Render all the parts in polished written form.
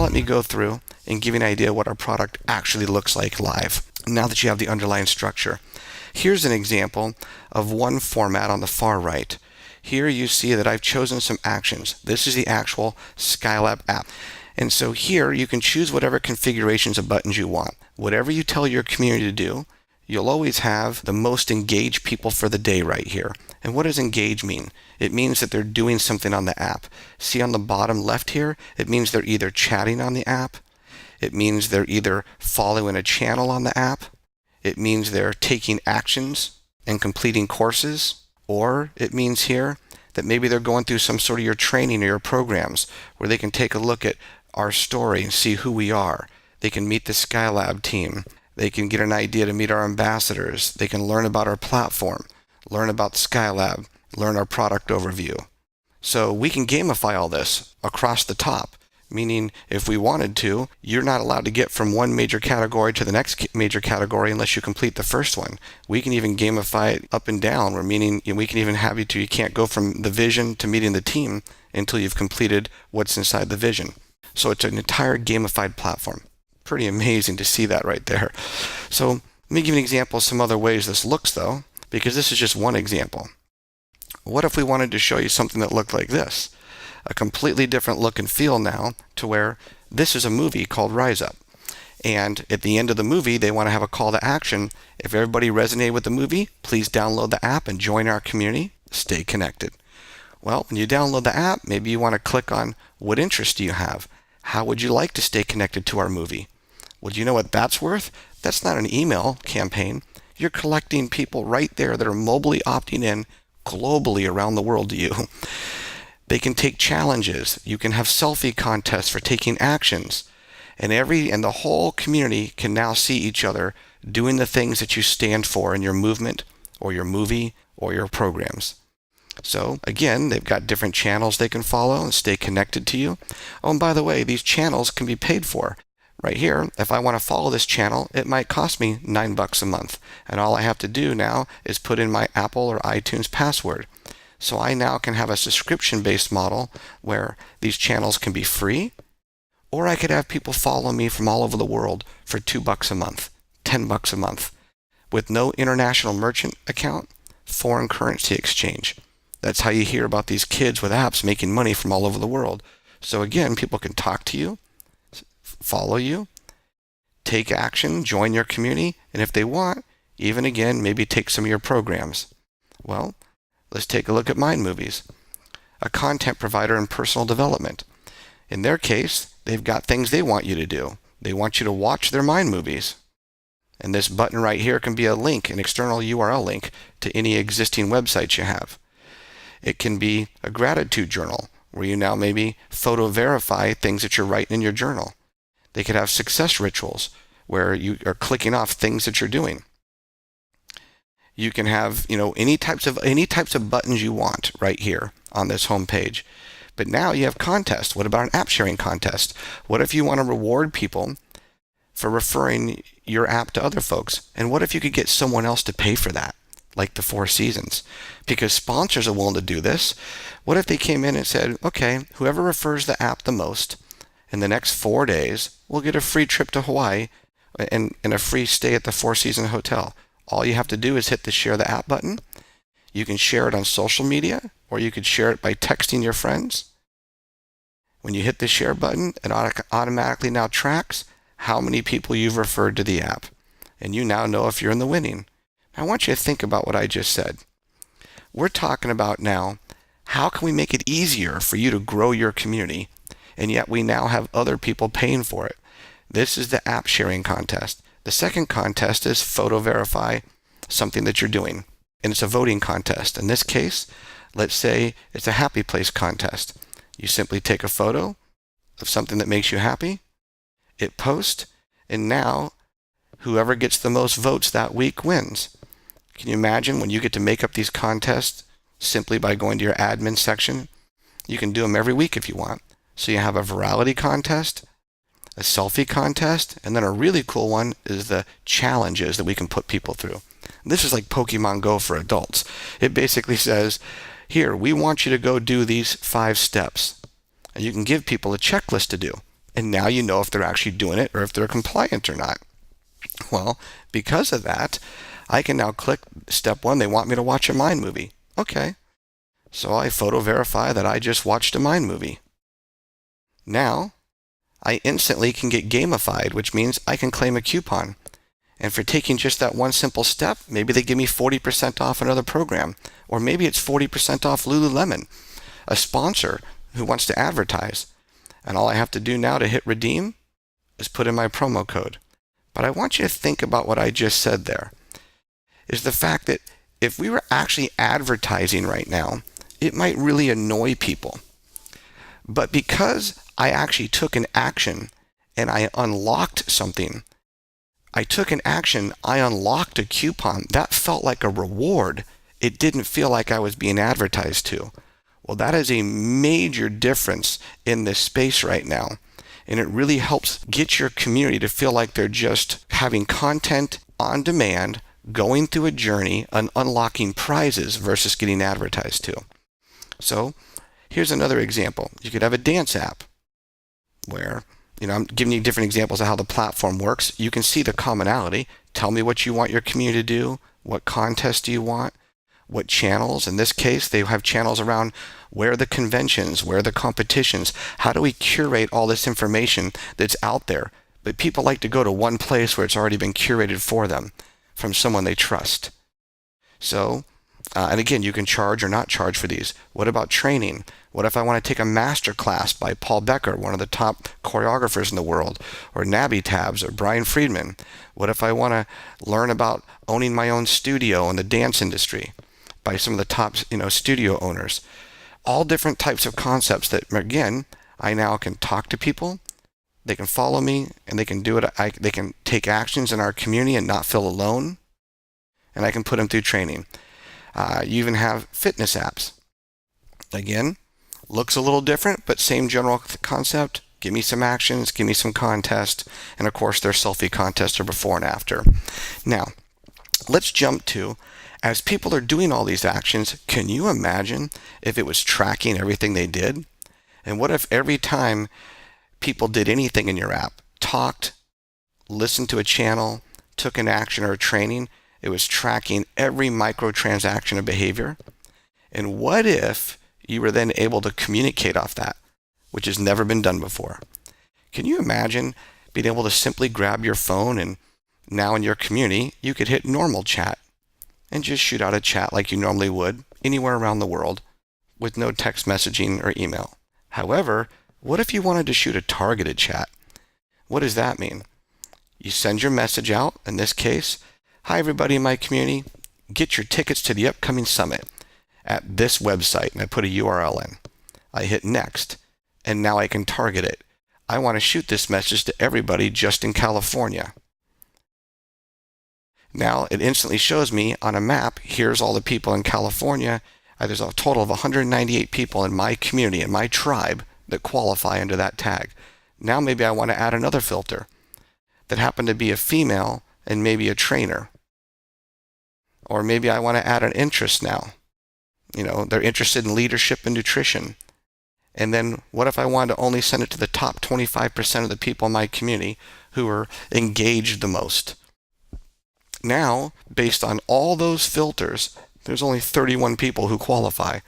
let me go through and give you an idea what our product actually looks like live, now that you have the underlying structure. Here's an example of one format on the far right. Here you see that I've chosen some actions. This is the actual Skylab app. And so here you can choose whatever configurations of buttons you want. Whatever you tell your community to do, you'll always have the most engaged people for the day right here. And what does engage mean? It means that they're doing something on the app. See on the bottom left here, it means they're either chatting on the app, it means they're either following a channel on the app, it means they're taking actions and completing courses, or it means here that maybe they're going through some sort of your training or your programs where they can take a look at our story and see who we are. They can meet the Skylab team. They can get an idea to meet our ambassadors. They can learn about our platform, learn about Skylab, learn our product overview. So we can gamify all this across the top, meaning if we wanted to, you're not allowed to get from one major category to the next major category unless you complete the first one. We can even gamify it up and down, where meaning we can even have you can't go from the vision to meeting the team until you've completed what's inside the vision. So it's an entire gamified platform. Pretty amazing to see that right there. So let me give you an example of some other ways this looks though, because this is just one example. What if we wanted to show you something that looked like this? A completely different look and feel now, to where this is a movie called Rise Up. And at the end of the movie, they want to have a call to action. If everybody resonated with the movie, please download the app and join our community. Stay connected. Well, when you download the app, maybe you want to click on what interests do you have? How would you like to stay connected to our movie? Well, do you know what that's worth? That's not an email campaign. You're collecting people right there that are mobilely opting in globally around the world to you. They can take challenges. You can have selfie contests for taking actions. And the whole community can now see each other doing the things that you stand for in your movement or your movie or your programs. So again, they've got different channels they can follow and stay connected to you. Oh, and by the way, these channels can be paid for. Right here, if I want to follow this channel, it might cost me $9 a month. And all I have to do now is put in my Apple or iTunes password. So I now can have a subscription-based model where these channels can be free, or I could have people follow me from all over the world for $2 a month, $10 a month, with no international merchant account, foreign currency exchange. That's how you hear about these kids with apps making money from all over the world. So again, people can talk to you, follow you, take action, join your community, and if they want, even again, maybe take some of your programs. Well, let's take a look at Mind Movies, a content provider in personal development. In their case, they've got things they want you to do. They want you to watch their Mind Movies. And this button right here can be a link, an external URL link to any existing websites you have. It can be a gratitude journal where you now maybe photo verify things that you're writing in your journal. They could have success rituals where you are clicking off things that you're doing. You can have, any types of buttons you want right here on this home page. But now you have contests. What about an app sharing contest? What if you want to reward people for referring your app to other folks? And what if you could get someone else to pay for that, like the Four Seasons? Because sponsors are willing to do this. What if they came in and said, okay, whoever refers the app the most in the next 4 days will get a free trip to Hawaii and a free stay at the Four Seasons Hotel. All you have to do is hit the share the app button. You can share it on social media, or you could share it by texting your friends. When you hit the share button, it automatically now tracks how many people you've referred to the app. And you now know if you're in the winning. I want you to think about what I just said. We're talking about now, how can we make it easier for you to grow your community, and yet we now have other people paying for it? This is the app sharing contest. The second contest is photo verify something that you're doing. And it's a voting contest. In this case, let's say it's a happy place contest. You simply take a photo of something that makes you happy, hit post, and now whoever gets the most votes that week wins. Can you imagine when you get to make up these contests simply by going to your admin section? You can do them every week if you want. So you have a virality contest, a selfie contest, and then a really cool one is the challenges that we can put people through. This is like Pokemon Go for adults. It basically says, here, we want you to go do these 5 steps. And you can give people a checklist to do. And now you know if they're actually doing it or if they're compliant or not. Well, because of that, I can now click step 1. They want me to watch a Mind movie. Okay. So I photo verify that I just watched a Mind movie. Now, I instantly can get gamified, which means I can claim a coupon. And for taking just that one simple step, maybe they give me 40% off another program. Or maybe it's 40% off Lululemon, a sponsor who wants to advertise. And all I have to do now to hit redeem is put in my promo code. But I want you to think about what I just said there, is the fact that if we were actually advertising right now, it might really annoy people. But because I actually took an action and I unlocked something, I took an action, I unlocked a coupon, that felt like a reward. It didn't feel like I was being advertised to. Well, that is a major difference in this space right now. And it really helps get your community to feel like they're just having content on demand, going through a journey, and unlocking prizes versus getting advertised to. So here's another example. You could have a dance app where, I'm giving you different examples of how the platform works. You can see the commonality. Tell me what you want your community to do. What contests do you want? What channels? In this case, they have channels around where are the conventions, where are the competitions. How do we curate all this information that's out there? But people like to go to one place where it's already been curated for them from someone they trust. So, and again, you can charge or not charge for these. What about training? What if I want to take a master class by Paul Becker, one of the top choreographers in the world, or Nabby Tabs, or Brian Friedman? What if I want to learn about owning my own studio in the dance industry by some of the top, studio owners? All different types of concepts that, again, I now can talk to people. They can follow me, and they can do it. They can take actions in our community and not feel alone. And I can put them through training. You even have fitness apps. Again, looks a little different, but same general concept. Give me some actions, give me some contests, and of course their selfie contests are before and after. Now, let's jump to, as people are doing all these actions, can you imagine if it was tracking everything they did? And what if every time people did anything in your app, talked, listened to a channel, took an action or a training, it was tracking every microtransaction of behavior? And what if you were then able to communicate off that, which has never been done before? Can you imagine being able to simply grab your phone and now in your community, you could hit normal chat and just shoot out a chat like you normally would anywhere around the world with no text messaging or email? However, what if you wanted to shoot a targeted chat? What does that mean? You send your message out, in this case, hi everybody in my community, get your tickets to the upcoming summit at this website, and I put a URL in. I hit next, and now I can target it. I want to shoot this message to everybody just in California. Now it instantly shows me on a map, here's all the people in California. There's a total of 198 people in my community, in my tribe, that qualify under that tag. Now maybe I want to add another filter that happened to be a female and maybe a trainer. Or maybe I want to add an interest now. They're interested in leadership and nutrition. And then what if I wanted to only send it to the top 25% of the people in my community who are engaged the most? Now, based on all those filters, there's only 31 people who qualify.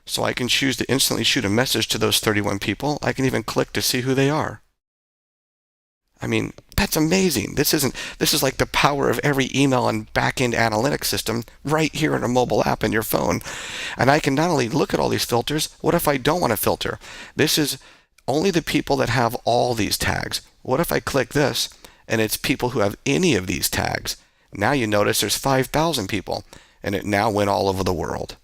So I can choose to instantly shoot a message to those 31 people. I can even click to see who they are. I mean, that's amazing. This is like the power of every email and back-end analytics system right here in a mobile app in your phone. And I can not only look at all these filters, what if I don't want to filter? This is only the people that have all these tags. What if I click this and it's people who have any of these tags? Now you notice there's 5,000 people and it now went all over the world.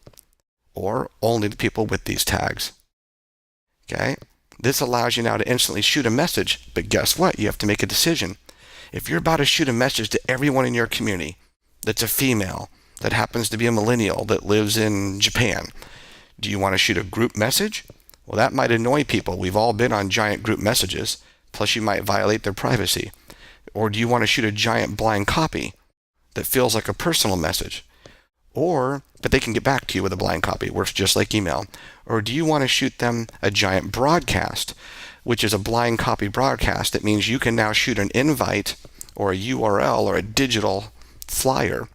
Or only the people with these tags. Okay? This allows you now to instantly shoot a message, but guess what? You have to make a decision. If you're about to shoot a message to everyone in your community that's a female, that happens to be a millennial, that lives in Japan, do you want to shoot a group message? Well, that might annoy people. We've all been on giant group messages, plus you might violate their privacy. Or do you want to shoot a giant blind copy that feels like a personal message? But they can get back to you with a blind copy. It works just like email. Or do you want to shoot them a giant broadcast which is a blind copy broadcast. It means you can now shoot an invite or a URL or a digital flyer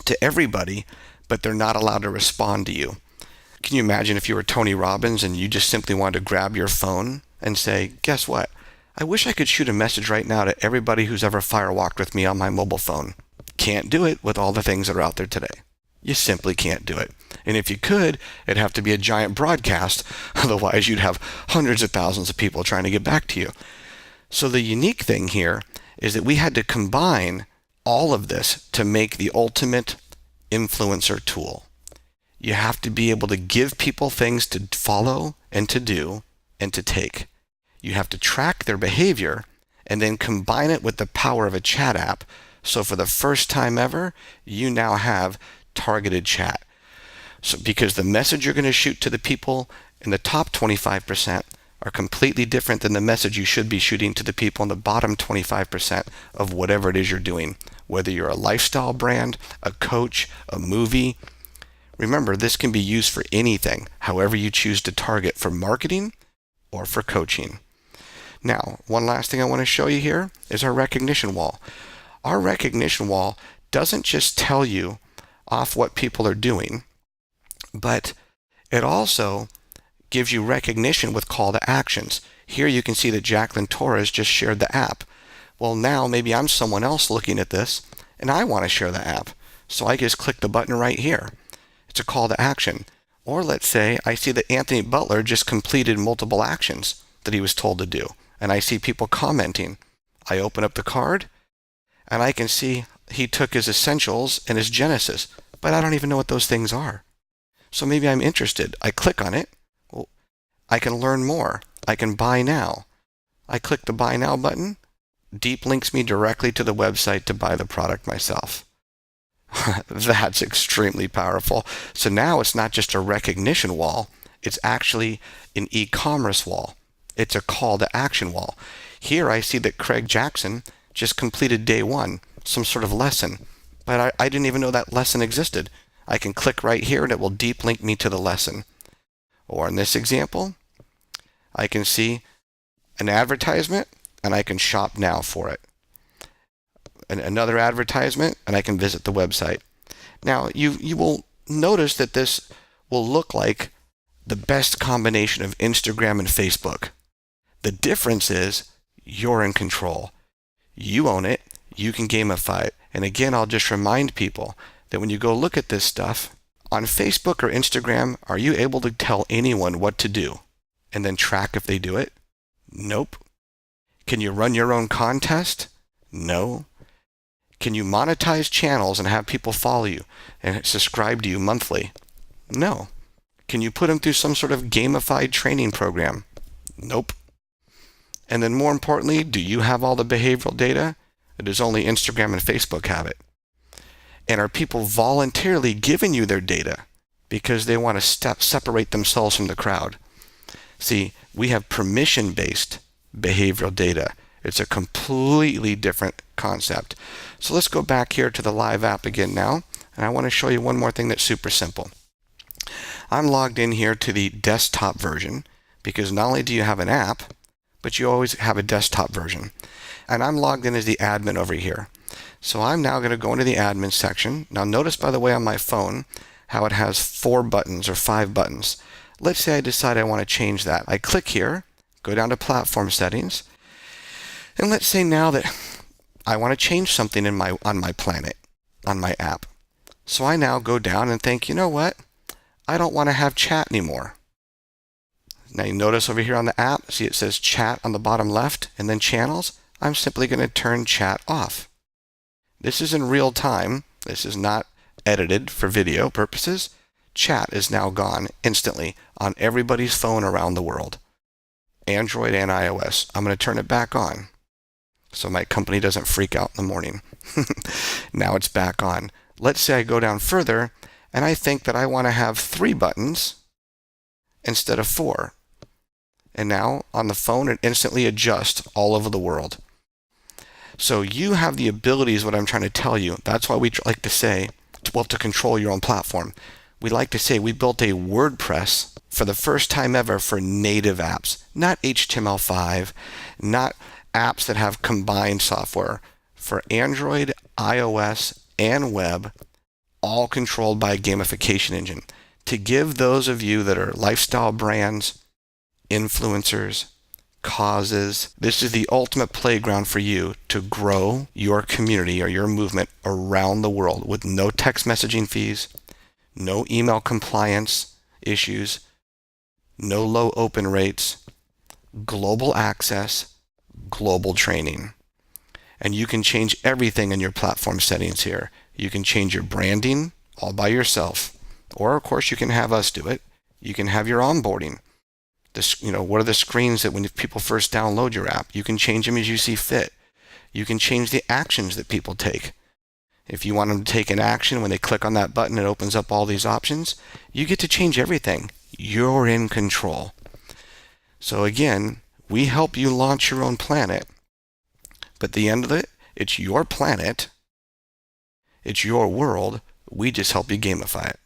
to everybody, but they're not allowed to respond to you. Can you imagine if you were Tony Robbins and you just simply wanted to grab your phone and say, guess what? I wish I could shoot a message right now to everybody who's ever firewalked with me on my mobile phone. Can't do it with all the things that are out there today. You simply can't do it. And if you could, it'd have to be a giant broadcast. Otherwise, you'd have hundreds of thousands of people trying to get back to you. So the unique thing here is that we had to combine all of this to make the ultimate influencer tool. You have to be able to give people things to follow and to do and to take. You have to track their behavior and then combine it with the power of a chat app. So for the first time ever, you now have targeted chat. So because the message you're going to shoot to the people in the top 25% are completely different than the message you should be shooting to the people in the bottom 25% of whatever it is you're doing. Whether you're a lifestyle brand, a coach, a movie. Remember, this can be used for anything, however you choose to target, for marketing or for coaching. Now, one last thing I want to show you here is our recognition wall. Our recognition wall doesn't just tell you off what people are doing, but it also gives you recognition with call to actions. Here you can see that Jacqueline Torres just shared the app. Well, now maybe I'm someone else looking at this and I want to share the app. So I just click the button right here. It's a call to action. Or let's say I see that Anthony Butler just completed multiple actions that he was told to do. And I see people commenting. I open up the card and I can see he took his essentials and his Genesis, but I don't even know what those things are. So maybe I'm interested. I click on it. Well, I can learn more. I can buy now. I click the buy now button. Deep links me directly to the website to buy the product myself. That's extremely powerful. So now it's not just a recognition wall. It's actually an e-commerce wall. It's a call to action wall. Here I see that Craig Jackson just completed day one, some sort of lesson. But I didn't even know that lesson existed. I can click right here and it will deep link me to the lesson. Or in this example, I can see an advertisement and I can shop now for it. And another advertisement and I can visit the website. Now you will notice that this will look like the best combination of Instagram and Facebook. The difference is you're in control. You own it. You can gamify it. And again, I'll just remind people that when you go look at this stuff, on Facebook or Instagram, are you able to tell anyone what to do and then track if they do it? Nope. Can you run your own contest? No. Can you monetize channels and have people follow you and subscribe to you monthly? No. Can you put them through some sort of gamified training program? Nope. And then more importantly, do you have all the behavioral data? Does only Instagram and Facebook have it? And are people voluntarily giving you their data because they want to separate themselves from the crowd? See, we have permission-based behavioral data. It's a completely different concept. So let's go back here to the live app again now. And I want to show you one more thing that's super simple. I'm logged in here to the desktop version because not only do you have an app, but you always have a desktop version. And I'm logged in as the admin over here. So I'm now going to go into the admin section. Now notice, by the way, on my phone, how it has 4 buttons or 5 buttons. Let's say I decide I want to change that. I click here, go down to platform settings, and let's say now that I want to change something on my planet, on my app. So I now go down and think, you know what? I don't want to have chat anymore. Now you notice over here on the app, see it says chat on the bottom left and then channels. I'm simply going to turn chat off. This is in real time. This is not edited for video purposes. Chat is now gone instantly on everybody's phone around the world. Android and iOS. I'm going to turn it back on so my company doesn't freak out in the morning. Now it's back on. Let's say I go down further and I think that I want to have 3 buttons instead of 4. And now on the phone it instantly adjusts all over the world. So you have the abilities, what I'm trying to tell you. That's why we like to say, well, to control your own platform. We like to say we built a WordPress for the first time ever for native apps, not HTML5, not apps that have combined software, for Android, iOS, and web, all controlled by a gamification engine, to give those of you that are lifestyle brands, influencers, causes, this is the ultimate playground for you to grow your community or your movement around the world with no text messaging fees, no email compliance issues, no low open rates, global access, global training. And you can change everything in your platform settings here. You can change your branding all by yourself. Or, of course, you can have us do it. You can have your onboarding. What are the screens that when people first download your app? You can change them as you see fit. You can change the actions that people take. If you want them to take an action, when they click on that button, it opens up all these options. You get to change everything. You're in control. So again, we help you launch your own planet. But at the end of it, it's your planet. It's your world. We just help you gamify it.